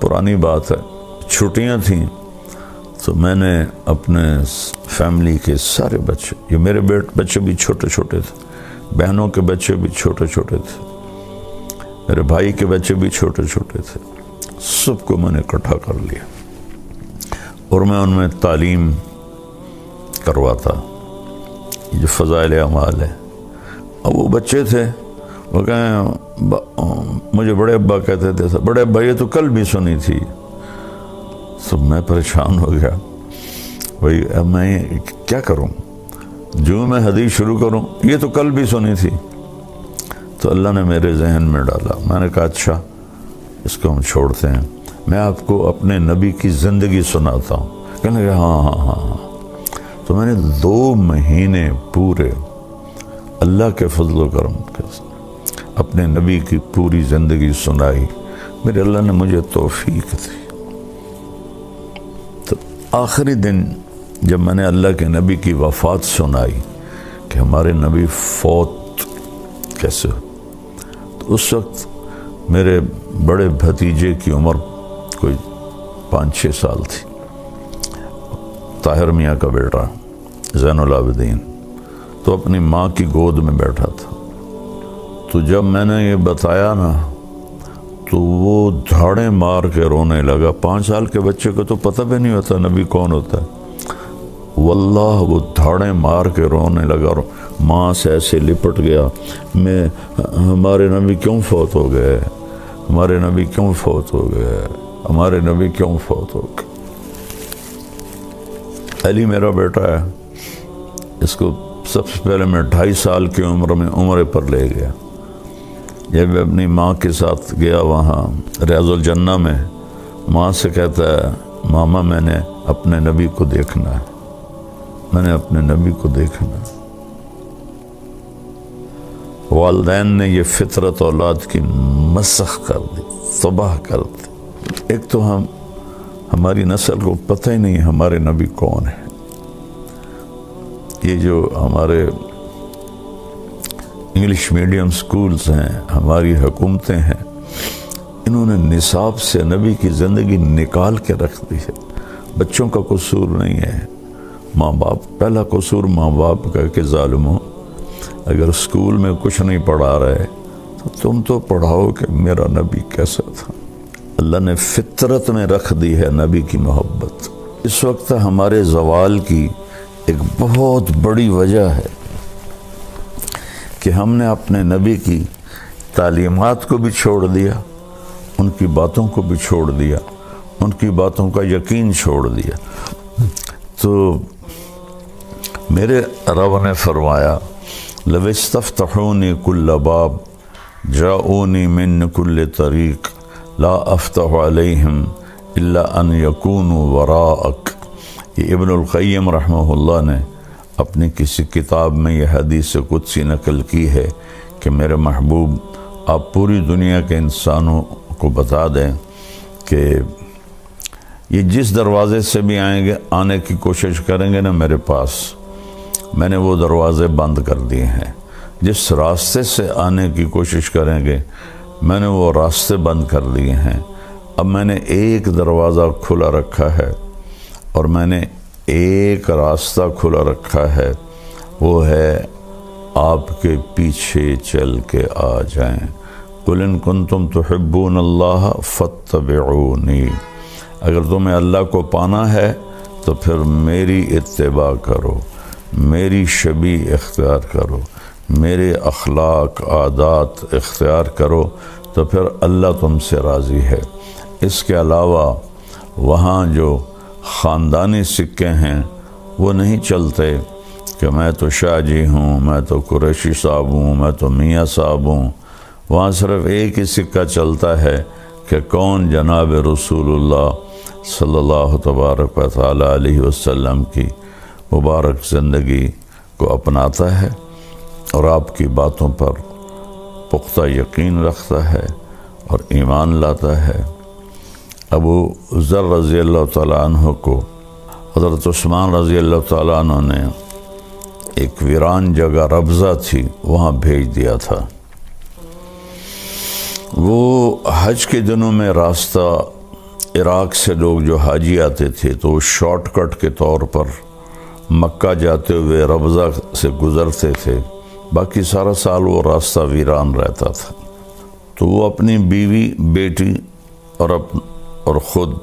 پرانی بات ہے، چھٹیاں تھیں تو میں نے اپنے فیملی کے سارے بچے، یہ میرے بچے بھی چھوٹے چھوٹے تھے، بہنوں کے بچے بھی چھوٹے چھوٹے تھے، میرے بھائی کے بچے بھی چھوٹے چھوٹے تھے، سب کو میں نے اکٹھا کر لیا اور میں ان میں تعلیم کرواتا، یہ جو فضائل اعمال ہے۔ اب وہ بچے تھے، وہ کہیں مجھے بڑے ابا کہتے تھے، بڑے ابا یہ تو کل بھی سنی تھی۔ تو میں پریشان ہو گیا، بھائی اب میں کیا کروں، جو میں حدیث شروع کروں، یہ تو کل بھی سنی تھی۔ تو اللہ نے میرے ذہن میں ڈالا، میں نے کہا اچھا اس کو ہم چھوڑتے ہیں، میں آپ کو اپنے نبی کی زندگی سناتا ہوں۔ کہنے لگا ہاں۔ تو میں نے 2 مہینے پورے اللہ کے فضل و کرم کے ساتھ اپنے نبی کی پوری زندگی سنائی، میرے اللہ نے مجھے توفیق دی۔ تو آخری دن جب میں نے اللہ کے نبی کی وفات سنائی کہ ہمارے نبی فوت کیسے ہو، تو اس وقت میرے بڑے بھتیجے کی عمر کوئی 5-6 سال تھی، طاہر میاں کا بیٹا زین العابدین، تو اپنی ماں کی گود میں بیٹھا تھا۔ تو جب میں نے یہ بتایا نا تو وہ دھاڑیں مار کے رونے لگا۔ 5 سال کے بچے کو تو پتہ بھی نہیں ہوتا نبی کون ہوتا ہے، واللہ وہ دھاڑیں مار کے رونے لگا، ماں سے ایسے لپٹ گیا، ہمارے نبی کیوں فوت ہو گئے، ہمارے نبی کیوں فوت ہو گئے، ہمارے نبی کیوں فوت ہو گئے۔ علی میرا بیٹا ہے، اس کو سب سے پہلے میں 2.5 سال کی عمر میں عمرے پر لے گیا۔ جب اپنی ماں کے ساتھ گیا وہاں ریاض الجنہ میں، ماں سے کہتا ہے ماما میں نے اپنے نبی کو دیکھنا ہے، میں نے اپنے نبی کو دیکھنا ہے۔ والدین نے یہ فطرت اولاد کی مسخ کر دی، تباہ کر دی۔ ایک تو ہماری نسل کو پتہ ہی نہیں ہمارے نبی کون ہے۔ یہ جو ہمارے انگلش میڈیم سکولز ہیں، ہماری حکومتیں ہیں، انہوں نے نصاب سے نبی کی زندگی نکال کے رکھ دی ہے۔ بچوں کا قصور نہیں ہے، ماں باپ، پہلا قصور ماں باپ کا کہ ظالموں، اگر اسکول میں کچھ نہیں پڑھا رہے تو تم تو پڑھاؤ کہ میرا نبی کیسا تھا۔ اللہ نے فطرت میں رکھ دی ہے نبی کی محبت۔ اس وقت ہمارے زوال کی ایک بہت بڑی وجہ ہے کہ ہم نے اپنے نبی کی تعلیمات کو بھی چھوڑ دیا، ان کی باتوں کو بھی چھوڑ دیا، ان کی باتوں کا یقین چھوڑ دیا۔ تو میرے رب نے فرمایا لو استفتحونی کل باب جاؤنی من کل طریق لا افتح علیہم الا ان یکونوا وراءک۔ یہ ابن القیم رحمہ اللہ نے اپنی کسی کتاب میں یہ حدیث قدسی نقل کی ہے کہ میرے محبوب آپ پوری دنیا کے انسانوں کو بتا دیں کہ یہ جس دروازے سے بھی آئیں گے، آنے کی کوشش کریں گے نا میرے پاس، میں نے وہ دروازے بند کر دیے ہیں۔ جس راستے سے آنے کی کوشش کریں گے، میں نے وہ راستے بند کر دیے ہیں۔ اب میں نے ایک دروازہ کھلا رکھا ہے اور میں نے ایک راستہ کھلا رکھا ہے، وہ ہے آپ کے پیچھے چل کے آ جائیں۔ قُلْ إِن كُنتُمْ تُحِبُّونَ اللَّهَ فَاتَّبِعُونِي، اگر تمہیں اللہ کو پانا ہے تو پھر میری اتباع کرو، میری شبیہ اختیار کرو، میرے اخلاق عادات اختیار کرو، تو پھر اللہ تم سے راضی ہے۔ اس کے علاوہ وہاں جو خاندانی سکے ہیں وہ نہیں چلتے کہ میں تو شاہ جی ہوں، میں تو قریشی صاحب ہوں، میں تو میاں صاحب ہوں۔ وہاں صرف ایک ہی سکہ چلتا ہے کہ کون جناب رسول اللہ صلی اللہ تبارک و تعالی علیہ وسلم کی مبارک زندگی کو اپناتا ہے اور آپ کی باتوں پر پختہ یقین رکھتا ہے اور ایمان لاتا ہے۔ ابو ذر رضی اللہ تعالیٰ عنہ کو حضرت عثمان رضی اللہ تعالیٰ عنہ نے ایک ویران جگہ ربضہ تھی، وہاں بھیج دیا تھا۔ وہ حج کے دنوں میں راستہ عراق سے لوگ جو حاجی آتے تھے تو وہ شارٹ کٹ کے طور پر مکہ جاتے ہوئے ربضہ سے گزرتے تھے، باقی سارا سال وہ راستہ ویران رہتا تھا۔ تو وہ اپنی بیوی، بیٹی اور خود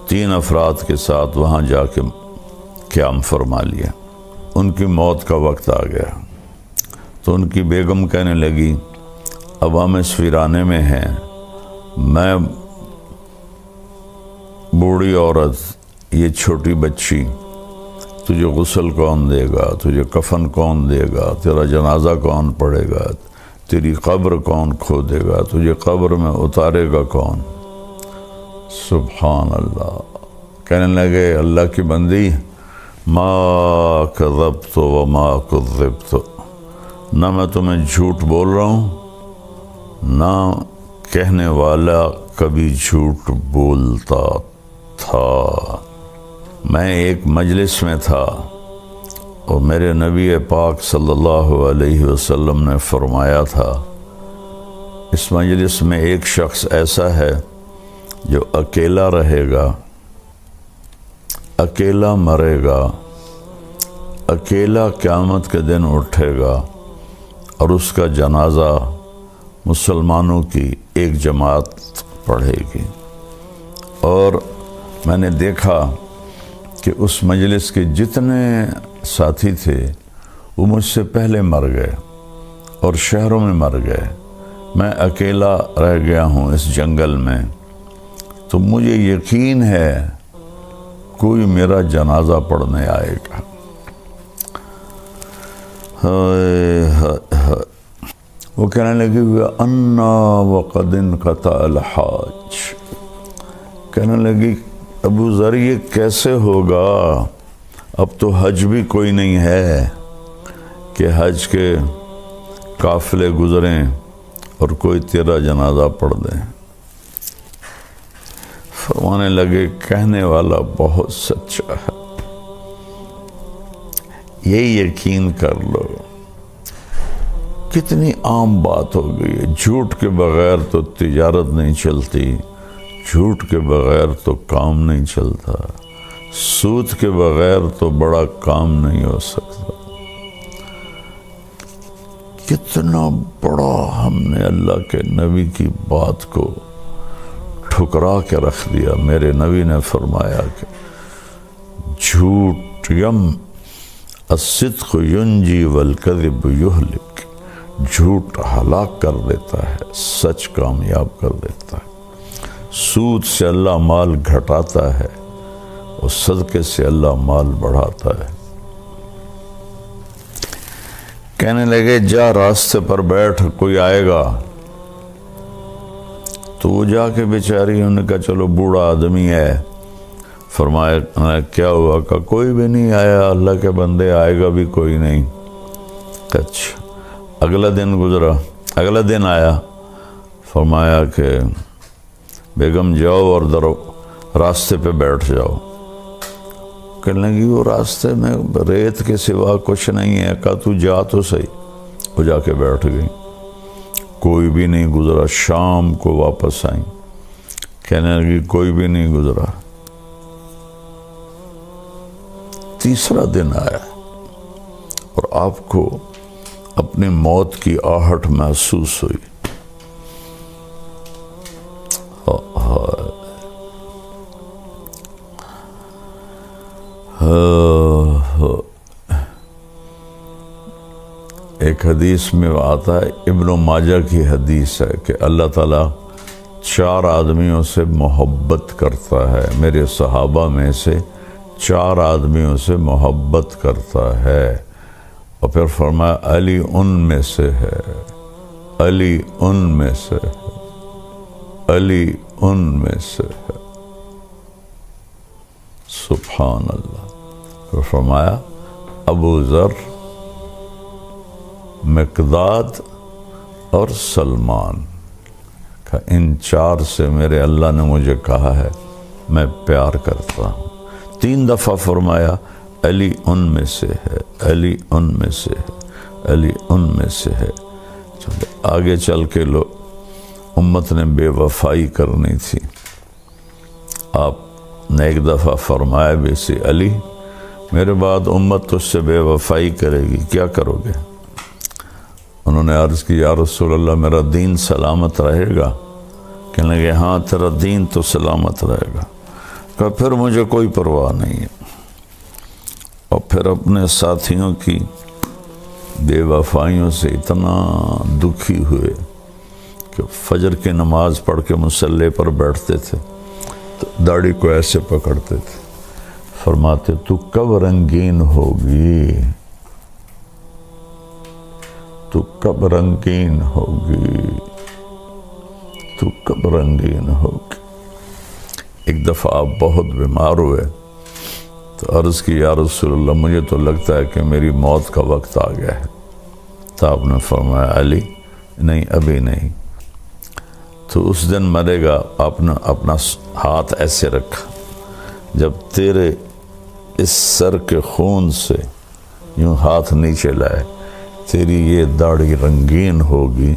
3 افراد کے ساتھ وہاں جا کے قیام فرما لیا۔ ان کی موت کا وقت آ گیا تو ان کی بیگم کہنے لگی اب ہم اس ویرانے میں ہیں، میں بوڑھی عورت، یہ چھوٹی بچی، تجھے غسل کون دے گا، تجھے کفن کون دے گا، تیرا جنازہ کون پڑھے گا، تیری قبر کون کھودے گا، تجھے قبر میں اتارے گا کون؟ سبحان اللہ۔ کہنے لگے اللہ کی بندی، ما کذبت وما کذبت، نہ میں تمہیں جھوٹ بول رہا ہوں، نہ کہنے والا کبھی جھوٹ بولتا تھا۔ میں ایک مجلس میں تھا اور میرے نبی پاک صلی اللہ علیہ وسلم نے فرمایا تھا اس مجلس میں ایک شخص ایسا ہے جو اکیلا رہے گا، اکیلا مرے گا، اکیلا قیامت کے دن اٹھے گا، اور اس کا جنازہ مسلمانوں کی ایک جماعت پڑھے گی۔ اور میں نے دیکھا کہ اس مجلس کے جتنے ساتھی تھے وہ مجھ سے پہلے مر گئے اور شہروں میں مر گئے، میں اکیلا رہ گیا ہوں اس جنگل میں، تو مجھے یقین ہے کوئی میرا جنازہ پڑھنے آئے گا۔ وہ کہنے لگے انا وقد انقطع الحاج، کہنے لگی ابو ذر یہ کیسے ہوگا، اب تو حج بھی کوئی نہیں ہے کہ حج کے قافلے گزریں اور کوئی تیرا جنازہ پڑھ دیں۔ فرمانے لگے کہنے والا بہت سچا ہے، یہی یقین کر لو۔ کتنی عام بات ہو گئی ہے، جھوٹ کے بغیر تو تجارت نہیں چلتی، جھوٹ کے بغیر تو کام نہیں چلتا، سود کے بغیر تو بڑا کام نہیں ہو سکتا۔ کتنا بڑا ہم نے اللہ کے نبی کی بات کو ٹھکرا کے رکھ دیا۔ میرے نبی نے فرمایا کہ جھوٹ الصدق ینجی والکذب یہلک، جھوٹ ہلاک کر دیتا ہے، سچ کامیاب کر دیتا ہے۔ سود سے اللہ مال گھٹاتا ہے اور صدقے سے اللہ مال بڑھاتا ہے۔ کہنے لگے جا راستے پر بیٹھ، کوئی آئے گا۔ تو وہ جا کے بیچاری، انہوں نے کہا چلو بوڑھا آدمی ہے۔ فرمایا کیا ہوا؟ کہ کوئی بھی نہیں آیا، اللہ کے بندے آئے گا بھی کوئی نہیں۔ اچھا، اگلا دن گزرا، اگلا دن آیا، فرمایا کہ بیگم جاؤ اور راستے پہ بیٹھ جاؤ۔ کہنے لگی وہ راستے میں ریت کے سوا کچھ نہیں ہے۔ کہا تو جا تو صحیح۔ وہ جا کے بیٹھ گئی، کوئی بھی نہیں گزرا۔ شام کو واپس آئیں، کہنے لگی کوئی بھی نہیں گزرا۔ تیسرا دن آیا اور آپ کو اپنی موت کی آہٹ محسوس ہوئی۔ ایک حدیث میں آتا ہے، ابن ماجہ کی حدیث ہے کہ اللہ تعالیٰ 4 آدمیوں سے محبت کرتا ہے، میرے صحابہ میں سے 4 آدمیوں سے محبت کرتا ہے، اور پھر فرمایا علی ان میں سے ہے، علی ان میں سے ہے، علی ان میں سے ہے۔ سبحان اللہ۔ پھر فرمایا ابو ذر، مقداد اور سلمان، کہ ان 4 سے میرے اللہ نے مجھے کہا ہے میں پیار کرتا ہوں۔ 3 دفعہ فرمایا علی ان میں سے ہے، علی ان میں سے ہے، علی ان میں سے ہے۔ آگے چل کے امت نے بے وفائی کرنی تھی، آپ نے ایک دفعہ فرمایا بھی سی علی میرے بعد امت تجھ سے بے وفائی کرے گی، کیا کرو گے؟ انہوں نے عرض کی یا رسول اللہ میرا دین سلامت رہے گا؟ کہنے لگے ہاں تیرا دین تو سلامت رہے گا۔ کہا پھر مجھے کوئی پرواہ نہیں ہے۔ اور پھر اپنے ساتھیوں کی بے وفائیوں سے اتنا دکھی ہوئے کہ فجر کی نماز پڑھ کے مصلی پر بیٹھتے تھے تو داڑھی کو ایسے پکڑتے تھے، فرماتے تو کب رنگین ہوگی، تو کب رنگین ہوگی، تو کب رنگین ہوگی۔ ایک دفعہ آپ بہت بیمار ہوئے تو عرض کی یا رسول اللہ مجھے تو لگتا ہے کہ میری موت کا وقت آ گیا ہے۔ تو آپ نے فرمایا علی نہیں ابھی نہیں، تو اس دن مرے گا۔ آپ نے اپنا ہاتھ ایسے رکھا، جب تیرے اس سر کے خون سے یوں ہاتھ نیچے لائے تیری یہ داڑھی رنگین ہوگی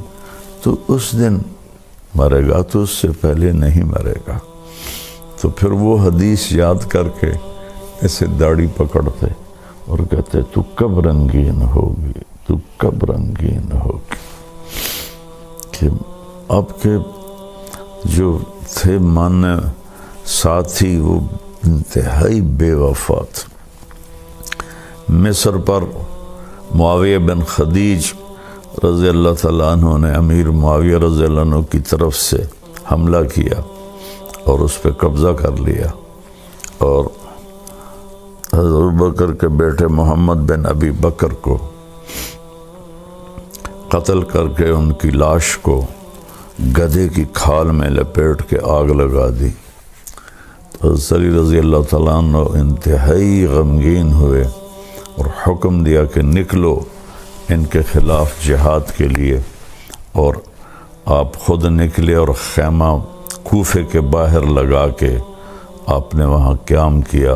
تو اس دن مرے گا، تو اس سے پہلے نہیں مرے گا۔ تو پھر وہ حدیث یاد کر کے ایسے داڑھی پکڑتے اور کہتے تو کب رنگین ہوگی، تو کب رنگین ہوگی۔ کہ آپ کے جو تھے ماننے ساتھی وہ انتہائی بے وفا تھے۔ مصر پر معاویہ بن خدیج رضی اللہ تعالیٰ عنہ نے امیر معاویہ رضی اللہ عنہ کی طرف سے حملہ کیا اور اس پہ قبضہ کر لیا، اور حضرت ابوبکر کے بیٹے محمد بن ابی بکر کو قتل کر کے ان کی لاش کو گدھے کی کھال میں لپیٹ کے آگ لگا دی۔ تو حضرت علی رضی اللہ تعالیٰ عنہ انتہائی غمگین ہوئے اور حکم دیا کہ نکلو ان کے خلاف جہاد کے لیے، اور آپ خود نکلے اور خیمہ کوفے کے باہر لگا کے آپ نے وہاں قیام کیا۔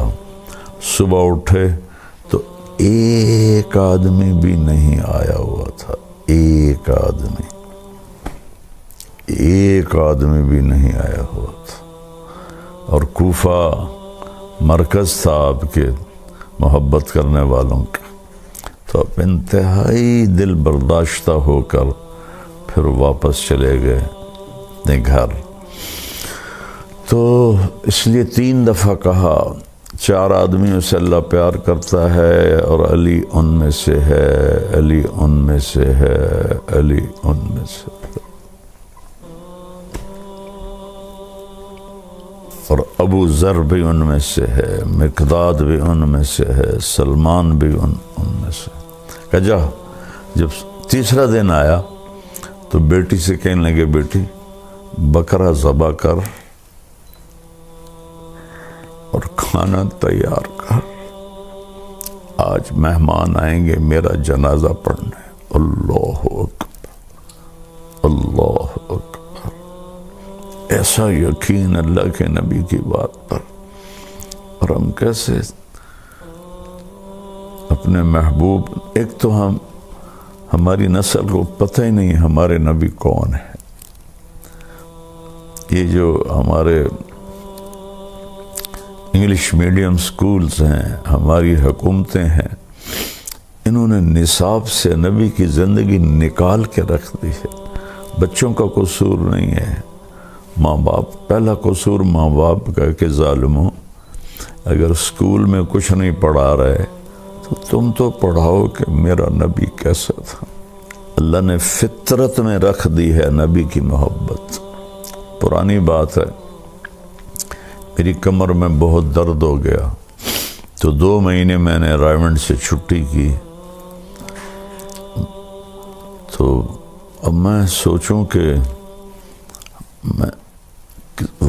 صبح اٹھے تو ایک آدمی بھی نہیں آیا ہوا تھا، ایک آدمی بھی نہیں آیا ہوا تھا، اور کوفہ مرکز تھا آپ کے محبت کرنے والوں کا۔ تو آپ انتہائی دل برداشتہ ہو کر پھر واپس چلے گئے اپنے گھر۔ تو اس لیے 3 دفعہ کہا 4 آدمیوں سے اللہ پیار کرتا ہے اور علی ان میں سے ہے، علی ان میں سے ہے، علی ان میں سے ہے۔ اور ابو ذر بھی ان میں سے ہے، مقداد بھی ان میں سے ہے، سلمان بھی ان میں سے ہے۔ کہ جا جب تیسرا دن آیا تو بیٹی سے کہنے لگے بیٹی بکرا ذبح کر اور کھانا تیار کر، آج مہمان آئیں گے میرا جنازہ پڑھنے۔ اللہ اکبر، اللہ اکبر، ایسا یقین اللہ کے نبی کی بات پر۔ اور ہم کیسے اپنے محبوب، ایک تو ہماری نسل کو پتہ ہی نہیں ہمارے نبی کون ہے۔ یہ جو ہمارے انگلش میڈیم سکولز ہیں، ہماری حکومتیں ہیں، انہوں نے نصاب سے نبی کی زندگی نکال کے رکھ دی ہے۔ بچوں کا قصور نہیں ہے، ماں باپ، پہلا قصور ماں باپ کا کہ ظالموں اگر سکول میں کچھ نہیں پڑھا رہے تو تم تو پڑھاؤ کہ میرا نبی کیسا تھا۔ اللہ نے فطرت میں رکھ دی ہے نبی کی محبت۔ پرانی بات ہے، میری کمر میں بہت درد ہو گیا تو 2 مہینے میں نے رائمنڈ سے چھٹی کی۔ تو اب میں سوچوں کہ میں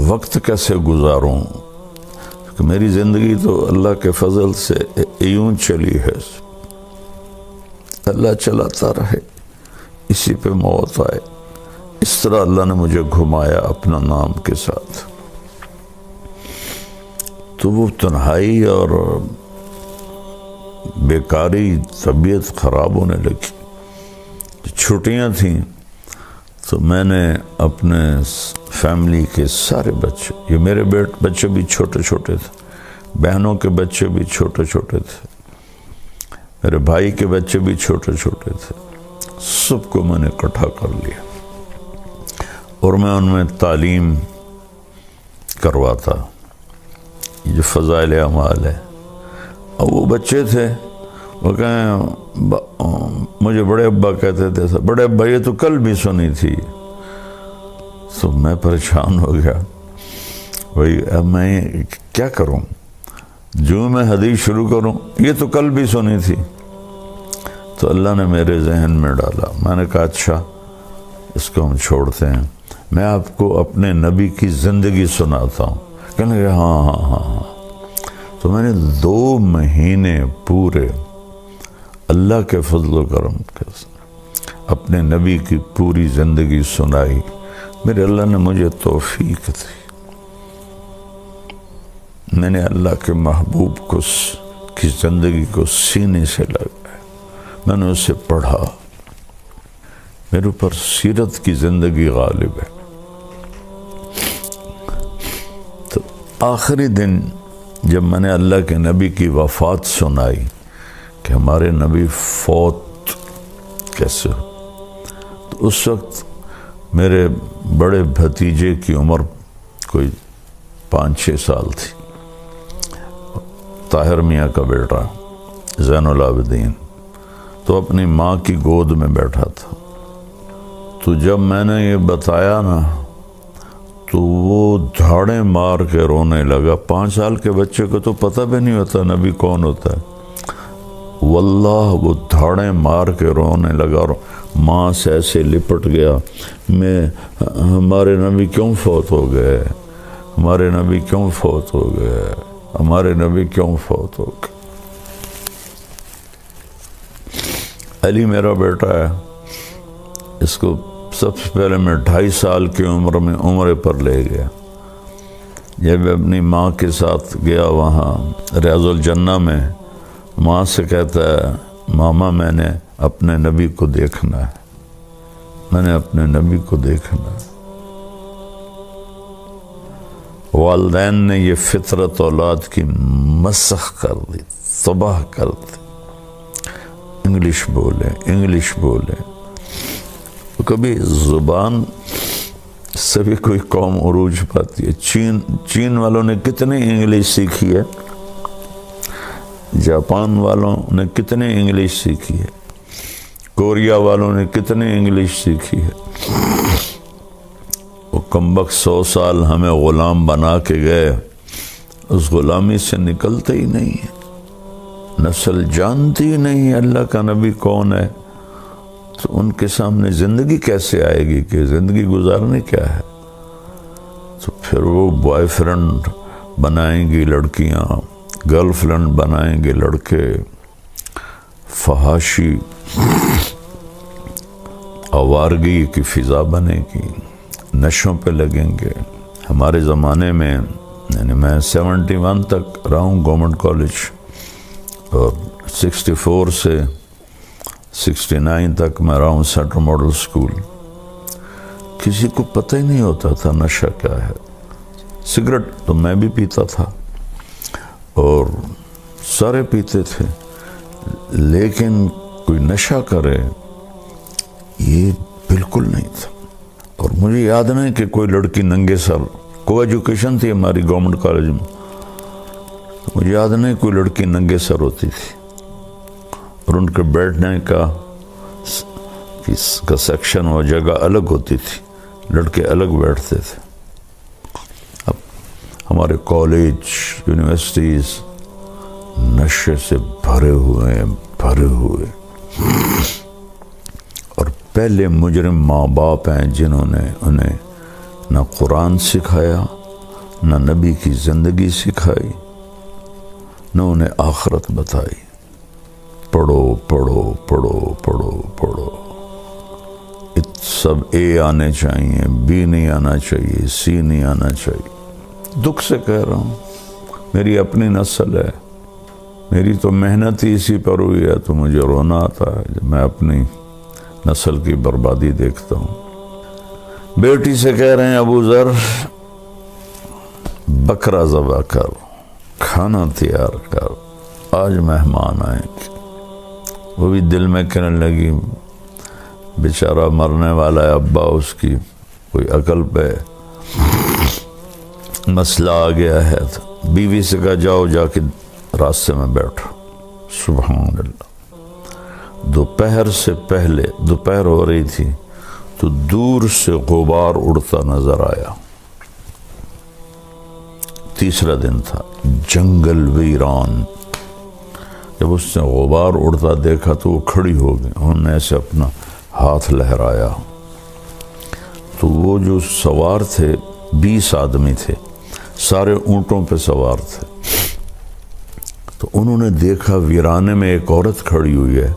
وقت کیسے گزاروں، کہ میری زندگی تو اللہ کے فضل سے یوں چلی ہے، اللہ چلاتا رہے، اسی پہ موت آئے۔ اس طرح اللہ نے مجھے گھمایا اپنا نام کے ساتھ۔ تو وہ تنہائی اور بیکاری، طبیعت خراب ہونے لگی۔ چھٹیاں تھیں تو میں نے اپنے فیملی کے سارے بچے، یہ میرے بچے بھی چھوٹے چھوٹے تھے، بہنوں کے بچے بھی چھوٹے چھوٹے تھے، میرے بھائی کے بچے بھی چھوٹے چھوٹے تھے، سب کو میں نے اکٹھا کر لیا اور میں ان میں تعلیم کرواتا، یہ جو فضائل اعمال ہے۔ اور وہ بچے تھے، وہ کہیں مجھے بڑے ابا کہتے تھے، بڑے ابا یہ تو کل بھی سنی تھی۔ تو میں پریشان ہو گیا، بھائی اب میں کیا کروں، جو میں حدیث شروع کروں، یہ تو کل بھی سنی تھی۔ تو اللہ نے میرے ذہن میں ڈالا، میں نے کہا اچھا اس کو ہم چھوڑتے ہیں، میں آپ کو اپنے نبی کی زندگی سناتا ہوں۔ کہنے لگے ہاں۔ تو میں نے 2 مہینے پورے اللہ کے فضل و کرم کے اپنے نبی کی پوری زندگی سنائی۔ میرے اللہ نے مجھے توفیق دی، میں نے اللہ کے محبوب کی زندگی کو سینے سے لگایا، میں نے اسے پڑھا، میرے اوپر سیرت کی زندگی غالب ہے۔ تو آخری دن جب میں نے اللہ کے نبی کی وفات سنائی کہ ہمارے نبی فوت کیسے ہو، تو اس وقت میرے بڑے بھتیجے کی عمر کوئی 5-6 سال تھی، طاہر میاں کا بیٹا زین العابدین، تو اپنی ماں کی گود میں بیٹھا تھا۔ تو جب میں نے یہ بتایا نا تو وہ دھاڑیں مار کے رونے لگا۔ 5 سال کے بچے کو تو پتہ بھی نہیں ہوتا نبی کون ہوتا ہے، واللہ وہ دھاڑیں مار کے رونے لگا اور ماں سے ایسے لپٹ گیا، ہمارے نبی کیوں فوت ہو گئے، ہمارے نبی کیوں فوت ہو گئے، ہمارے نبی کیوں فوت ہو گئے۔ علی میرا بیٹا ہے، اس کو سب سے پہلے میں 2.5 سال کی عمر میں عمرے پر لے گیا۔ جب اپنی ماں کے ساتھ گیا وہاں ریاض الجنہ میں، ماں سے کہتا ہے ماما میں نے اپنے نبی کو دیکھنا ہے، میں نے اپنے نبی کو دیکھنا ہے۔ والدین نے یہ فطرت اولاد کی مسخ کر دی، تباہ کر دی۔ انگلش بولے، کبھی زبان سے بھی کوئی قوم عروج پاتی ہے۔ چین والوں نے کتنی انگلش سیکھی ہے، جاپان والوں نے کتنی انگلش سیکھی ہے، کوریا والوں نے کتنی انگلش سیکھی ہے۔ وہ کمبخت 100 سال ہمیں غلام بنا کے گئے، اس غلامی سے نکلتے ہی نہیں ہے، نسل جانتی ہی نہیں ہے اللہ کا نبی کون ہے، تو ان کے سامنے زندگی کیسے آئے گی کہ زندگی گزارنے کیا ہے۔ تو پھر وہ بوائے فرینڈ بنائیں گی لڑکیاں، گرل فرینڈ بنائیں گے لڑکے، فحاشی آوارگی کی فضا بنے گی، نشوں پہ لگیں گے۔ ہمارے زمانے میں یعنی میں 71 تک رہا ہوں گورنمنٹ کالج، اور 64 سے 69 تک میں رہا ہوں سینٹرل ماڈل اسکول۔ کسی کو پتہ ہی نہیں ہوتا تھا نشہ کیا ہے۔ سگریٹ تو میں بھی پیتا تھا اور سارے پیتے تھے، لیکن کوئی نشہ کرے یہ بالکل نہیں تھا۔ اور مجھے یاد نہیں کہ کوئی لڑکی ننگے سر، کو ایجوکیشن تھی ہماری گورنمنٹ کالج میں، مجھے یاد نہیں کوئی لڑکی ننگے سر ہوتی تھی، اور ان کے بیٹھنے کا سیکشن اور جگہ الگ ہوتی تھی، لڑکے الگ بیٹھتے تھے۔ اب ہمارے کالج یونیورسٹیز نشے سے بھرے ہوئے، اور پہلے مجرم ماں باپ ہیں جنہوں نے انہیں نہ قرآن سکھایا، نہ نبی کی زندگی سکھائی، نہ انہیں آخرت بتائی۔ پڑھو پڑھو پڑھو پڑھو پڑھو، سب اے آنے چاہیے، بی نہیں آنا چاہیے، سی نہیں آنا چاہیے۔ دکھ سے کہہ رہا ہوں، میری اپنی نسل ہے، میری تو محنت ہی اسی پر ہوئی ہے، تو مجھے رونا آتا ہے جب میں اپنی نسل کی بربادی دیکھتا ہوں۔ بیٹی سے کہہ رہے ہیں ابو ذر بکرا ذبح کر، کھانا تیار کر، آج مہمان آئیں گے۔ وہ بھی دل میں کہنے لگی بیچارہ مرنے والا ہے ابا، اس کی کوئی عقل پہ مسئلہ آ گیا ہے۔ تو بیوی سے کہا جاؤ جا کے راستے میں بیٹھو۔ سبحان اللہ، دوپہر سے پہلے، دوپہر ہو رہی تھی تو دور سے غبار اڑتا نظر آیا۔ تیسرا دن تھا، جنگل ویران۔ جب اس نے غبار اڑتا دیکھا تو وہ کھڑی ہو گئی، انہوں نے ایسے اپنا ہاتھ لہرایا تو وہ جو سوار تھے 20 آدمی تھے، سارے اونٹوں پہ سوار تھے۔ تو انہوں نے دیکھا ویرانے میں ایک عورت کھڑی ہوئی ہے،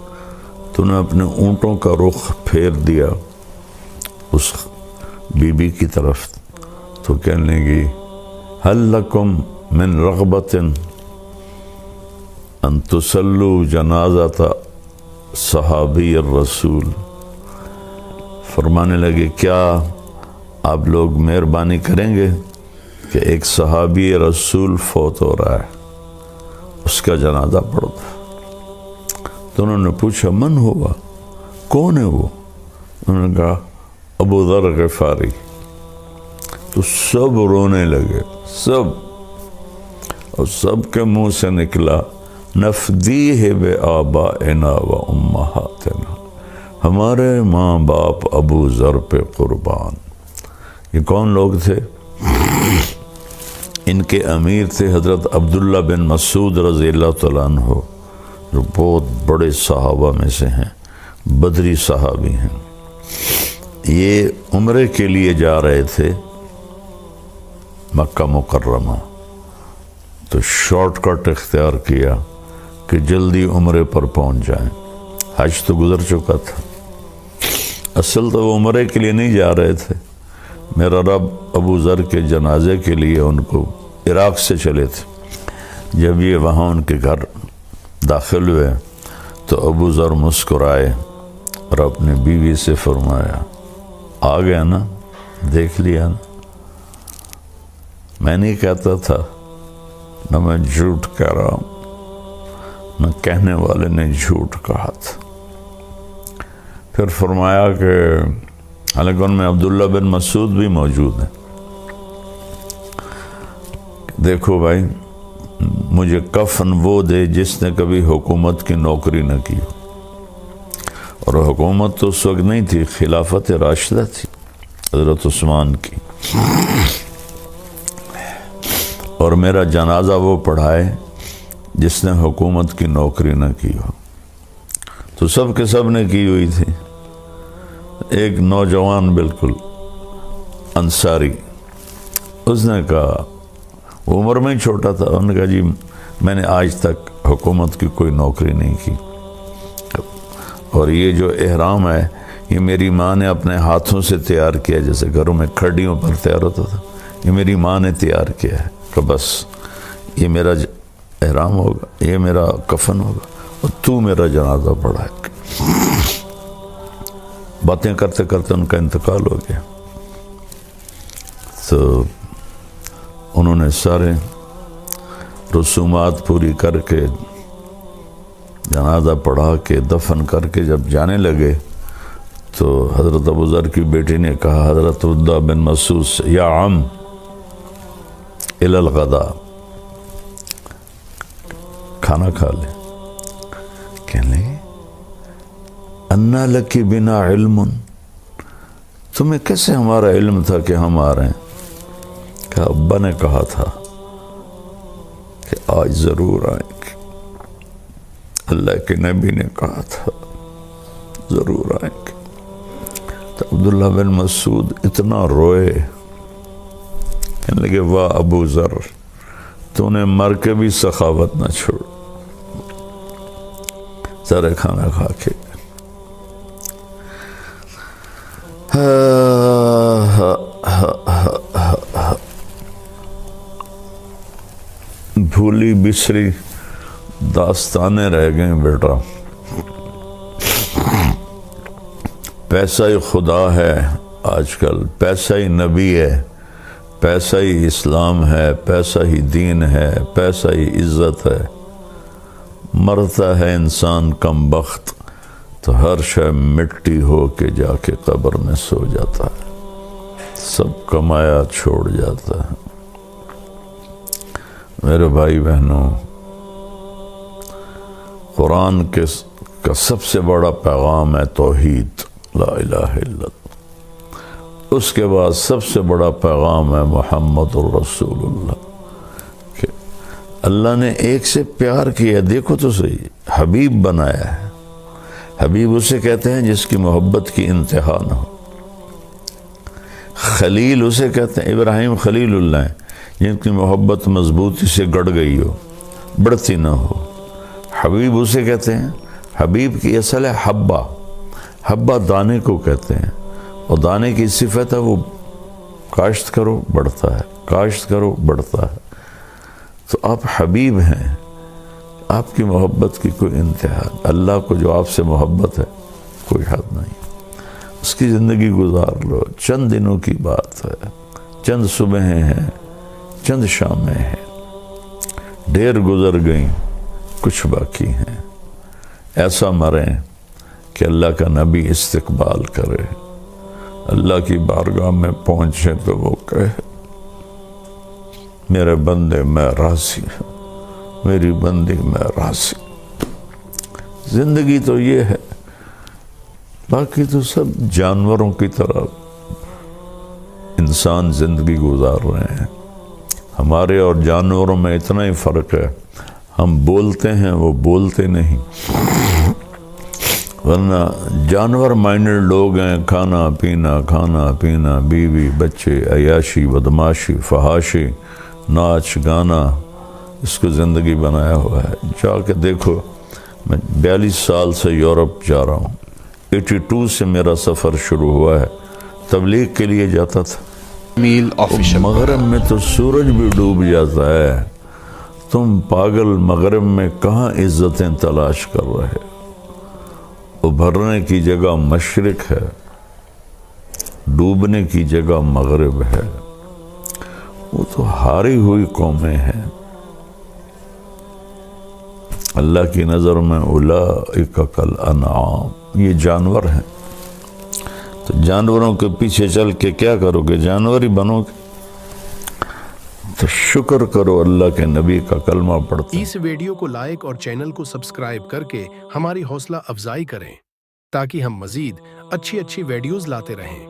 تو انہوں نے اپنے اونٹوں کا رخ پھیر دیا اس بی بی کی طرف۔ تو کہنے لگی هل لکم من رغبت ان تصلوا جنازۃ صحابی الرسول، فرمانے لگے کیا آپ لوگ مہربانی کریں گے کہ ایک صحابی رسول فوت ہو رہا ہے، اس کا جنازہ پڑھ دو۔ تو انہوں نے پوچھا من ہوا، کون ہے وہ؟ انہوں نے کہا ابو ذر غفاری۔ تو سب رونے لگے، سب، اور سب کے منہ سے نکلا نفدیہ بآبائنا و امہاتنا، ہمارے ماں باپ ابو ذر پہ قربان۔ یہ کون لوگ تھے؟ ان کے امیر تھے حضرت عبداللہ بن مسعود رضی اللہ تعالیٰ عنہ، جو بہت بڑے صحابہ میں سے ہیں، بدری صحابی ہیں۔ یہ عمرے کے لیے جا رہے تھے مکہ مکرمہ، تو شارٹ کٹ اختیار کیا کہ جلدی عمرے پر پہنچ جائیں۔ حج تو گزر چکا تھا، اصل تو وہ عمرے کے لیے نہیں جا رہے تھے، میرا رب ابو ذر کے جنازے کے لیے ان کو عراق سے چلے تھے۔ جب یہ وہاں ان کے گھر داخل ہوئے تو ابو ذر مسکرائے اور اپنی بیوی سے فرمایا آ گیا نا، دیکھ لیا نا، میں نہیں کہتا تھا، نہ میں جھوٹ کہہ رہا ہوں، نہ کہنے والے نے جھوٹ کہا تھا۔ پھر فرمایا کہ حالانکہ ان میں عبداللہ بن مسعود بھی موجود ہیں، دیکھو بھائی مجھے کفن وہ دے جس نے کبھی حکومت کی نوکری نہ کی، اور حکومت تو اس وقت نہیں تھی، خلافت راشدہ تھی حضرت عثمان کی، اور میرا جنازہ وہ پڑھائے جس نے حکومت کی نوکری نہ کی ہو۔ تو سب کے سب نے کی ہوئی تھی۔ ایک نوجوان بالکل انصاری، اس نے کہا، وہ عمر میں ہی چھوٹا تھا، انہوں نے کہا جی میں نے آج تک حکومت کی کوئی نوکری نہیں کی، اور یہ جو احرام ہے یہ میری ماں نے اپنے ہاتھوں سے تیار کیا، جیسے گھروں میں کھڑیوں پر تیار ہوتا تھا، یہ میری ماں نے تیار کیا ہے، کہ بس یہ میرا احرام ہوگا، یہ میرا کفن ہوگا، اور تو میرا جنازہ پڑھائے۔ باتیں کرتے کرتے ان کا انتقال ہو گیا۔ تو انہوں نے سارے رسومات پوری کر کے جنازہ پڑھا کے دفن کر کے جب جانے لگے تو حضرت ابو ذر کی بیٹی نے کہا حضرت عبداللہ بن مسعود سے، یا عم الی الغداء، کھانا کھا لے۔ کہنے لگے انا لکی بنا علم، تمہیں کیسے ہمارا علم تھا کہ ہم آ رہے ہیں؟ کہ ابا نے کہا تھا کہ آج ضرور آئیں گے، اللہ کے نبی نے کہا تھا ضرور آئیں گے۔ تو عبداللہ بن مسعود اتنا روئے، کہنے لگے واہ ابو ذر، تو نے مر کے بھی سخاوت نہ چھوڑ، سارے کھانا کھا کے بھولی بسری داستانیں رہ گئیں بیٹا، پیسہ ہی خدا ہے آج کل پیسہ ہی نبی ہے، پیسہ ہی اسلام ہے، پیسہ ہی دین ہے، پیسہ ہی عزت ہے۔ مرتا ہے انسان کم بخت تو ہر شے مٹی ہو کے جا کے قبر میں سو جاتا ہے، سب کمایا چھوڑ جاتا ہے۔ میرے بھائی بہنوں، قرآن کا سب سے بڑا پیغام ہے توحید، لا الہ الا اللہ۔ اس کے بعد سب سے بڑا پیغام ہے محمد الرسول اللہ، کہ اللہ نے ایک سے پیار کیا۔ دیکھو تو صحیح، حبیب بنایا ہے۔ حبیب اسے کہتے ہیں جس کی محبت کی انتہا نہ ہو۔ خلیل اسے کہتے ہیں، ابراہیم خلیل اللہ ہیں جن کی محبت مضبوطی سے گڑ گئی ہو، بڑھتی نہ ہو۔ حبیب اسے کہتے ہیں، حبیب کی اصل ہے حبہ، حبہ دانے کو کہتے ہیں، اور دانے کی صفت ہے وہ کاشت کرو بڑھتا ہے، کاشت کرو بڑھتا ہے۔ تو آپ حبیب ہیں، آپ کی محبت کی کوئی انتہا، اللہ کو جو آپ سے محبت ہے کوئی حد نہیں۔ اس کی زندگی گزار لو، چند دنوں کی بات ہے، چند صبحیں ہیں، چند شامیں ہیں، ڈھیر گزر گئیں، کچھ باقی ہیں۔ ایسا مریں کہ اللہ کا نبی استقبال کرے، اللہ کی بارگاہ میں پہنچے تو وہ کہے میرے بندے میں راضی ہوں، میری بندی میں راضی۔ زندگی تو یہ ہے، باقی تو سب جانوروں کی طرح انسان زندگی گزار رہے ہیں۔ ہمارے اور جانوروں میں اتنا ہی فرق ہے، ہم بولتے ہیں وہ بولتے نہیں، ورنہ جانور مائنڈڈ لوگ ہیں، کھانا پینا، بیوی بچے، عیاشی بدماشی فحاشی، ناچ گانا، اس کو زندگی بنایا ہوا ہے۔ جا کے دیکھو، میں 42 سال سے یورپ جا رہا ہوں، 82 سے میرا سفر شروع ہوا ہے، تبلیغ کے لیے جاتا تھا۔ مغرب میں تو سورج بھی ڈوب جاتا ہے، تم پاگل مغرب میں کہاں عزتیں تلاش کر رہے؟ ابھرنے کی جگہ مشرق ہے، ڈوبنے کی جگہ مغرب ہے۔ وہ تو ہاری ہوئی قومیں ہیں۔ اللہ کی نظر میں اولئک کالانعام، یہ جانور ہیں۔ تو جانوروں کے پیچھے چل کے کیا کرو گے؟ جانور ہی بنو گے۔ تو شکر کرو اللہ کے نبی کا کلمہ پڑھتے ہیں۔ اس ویڈیو کو لائک اور چینل کو سبسکرائب کر کے ہماری حوصلہ افزائی کریں تاکہ ہم مزید اچھی ویڈیوز لاتے رہیں۔